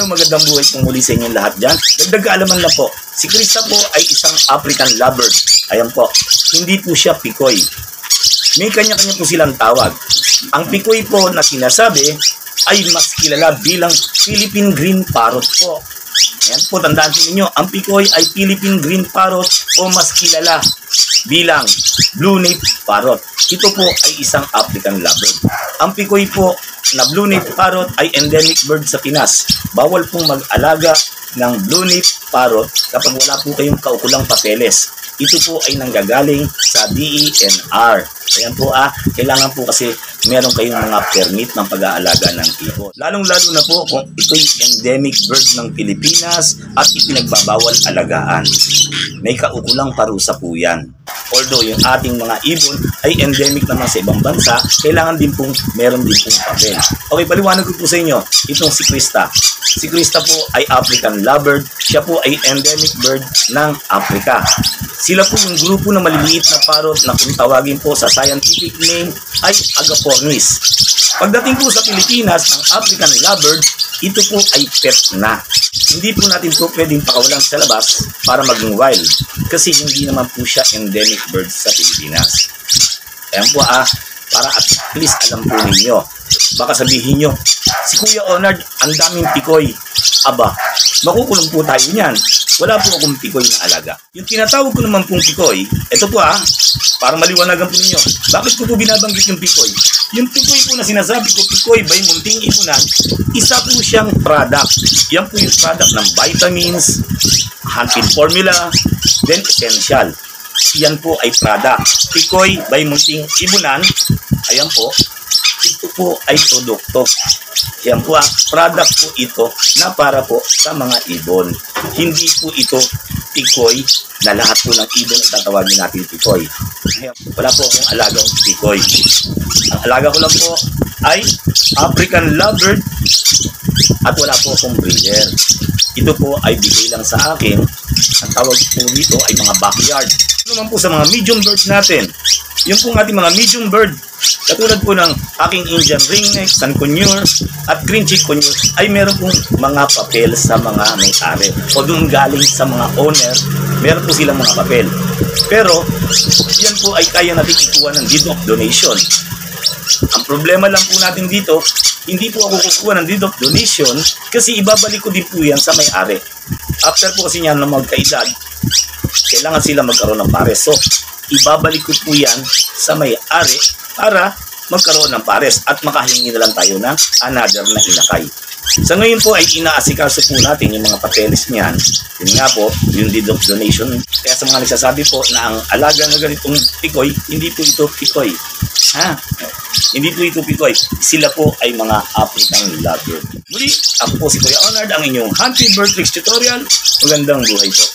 Hello, magandang buhay po muli sa inyong lahat dyan. Dagdag kaalaman lang po, si Krista po ay isang African lovebird. Ayan po, hindi po siya pikoy. May kanya-kanya po silang tawag. Ang pikoy po na sinasabi ay mas kilala bilang Philippine Green Parrot po. Ayan po, tandaan po ninyo, ang pikoy ay Philippine Green Parrot o mas kilala bilang Blue-naped Parrot. Ito po ay isang African lovebird. Ang pikoy po na Blue-naped Parrot ay endemic bird sa Pinas. Bawal pong mag-alaga ng Blue-naped Parrot kapag wala po kayong kaukulang papeles. Ito po ay nanggagaling sa DENR. Ayan po kailangan po kasi meron kayong mga permit ng pag-aalaga ng ibon. Lalong-lalo na po kung ito'y endemic bird ng Pilipinas at ipinagbabawal alagaan. May kaukulang parusa po yan. Although yung ating mga ibon ay endemic naman sa ibang bansa, kailangan din pong meron din pong papel. Okay, paliwanag ko po sa inyo, itong si Krista. Si Krista po ay African lovebird. Siya po ay endemic bird ng Africa. Sila po yung grupo na maliliit na parrot na kung tawagin po sa scientific name ay Agapornis. Pagdating po sa Pilipinas, ang African lovebird, ito po ay pet na. Hindi po natin po pwedeng pakawalan sa labas para maging wild kasi hindi naman po siya endemic bird sa Pilipinas. Ayan po para at least alam po ninyo. Baka sabihin nyo, si Kuya Onard, ang daming pikoy. Aba, makukulong po tayo niyan. Wala po akong pikoy na alaga. Yung tinatawag ko naman pong pikoy, ito po para maliwanagan po ninyo. Bakit ko po binabanggit yung pikoy? Yung pikoy po na sinasabi ko, pikoy by Munting Ipunan, isa po siyang product. Yan po yung product ng vitamins, hunting formula, then essential. Yan po ay product. Pikoy by Munting Ipunan, ayan po, ito po ay produkto. Yan po product po ito na para po sa mga ibon. Hindi po ito pikoy na lahat po ng ibon ay tatawagin natin pikoy. Wala po akong alagang pikoy. Ang alaga ko lang po ay African lovebird at wala po akong breeder. Ito po ay bigay lang sa akin. Ang tawag po dito ay mga backyard. Ano naman po sa mga medium birds natin? Yung pong ating mga medium bird, katulad po ng aking Indian ringneck, sun conure, at green cheek conure, ay meron pong mga papel sa mga may-ari. O doon galing sa mga owner, meron po silang mga papel. Pero, yan po ay kaya natin ikuha ng deed of donation. Ang problema lang po natin dito, hindi po ako kukuha ng deed of donation kasi ibabalik ko din po yan sa may-ari. After po kasi niyan na magkaedad, kailangan sila magkaroon ng pares. So, ibabalik ko po yan sa may-ari para magkaroon ng pares at makahingi na lang tayo ng another na inakay. Sa ngayon po ay inaasikaso po natin yung mga papeles niyan. Yun nga po, yung deed of donation. Kaya sa mga nagsasabi po na ang alaga na ganitong pikoy, hindi po ito pikoy. Hindi po ito pikoy. Sila po ay mga African lovebird. Muli, ako po si Kuya Onard, ang inyong Hunting Bird Tricks Tutorial. Magandang buhay po.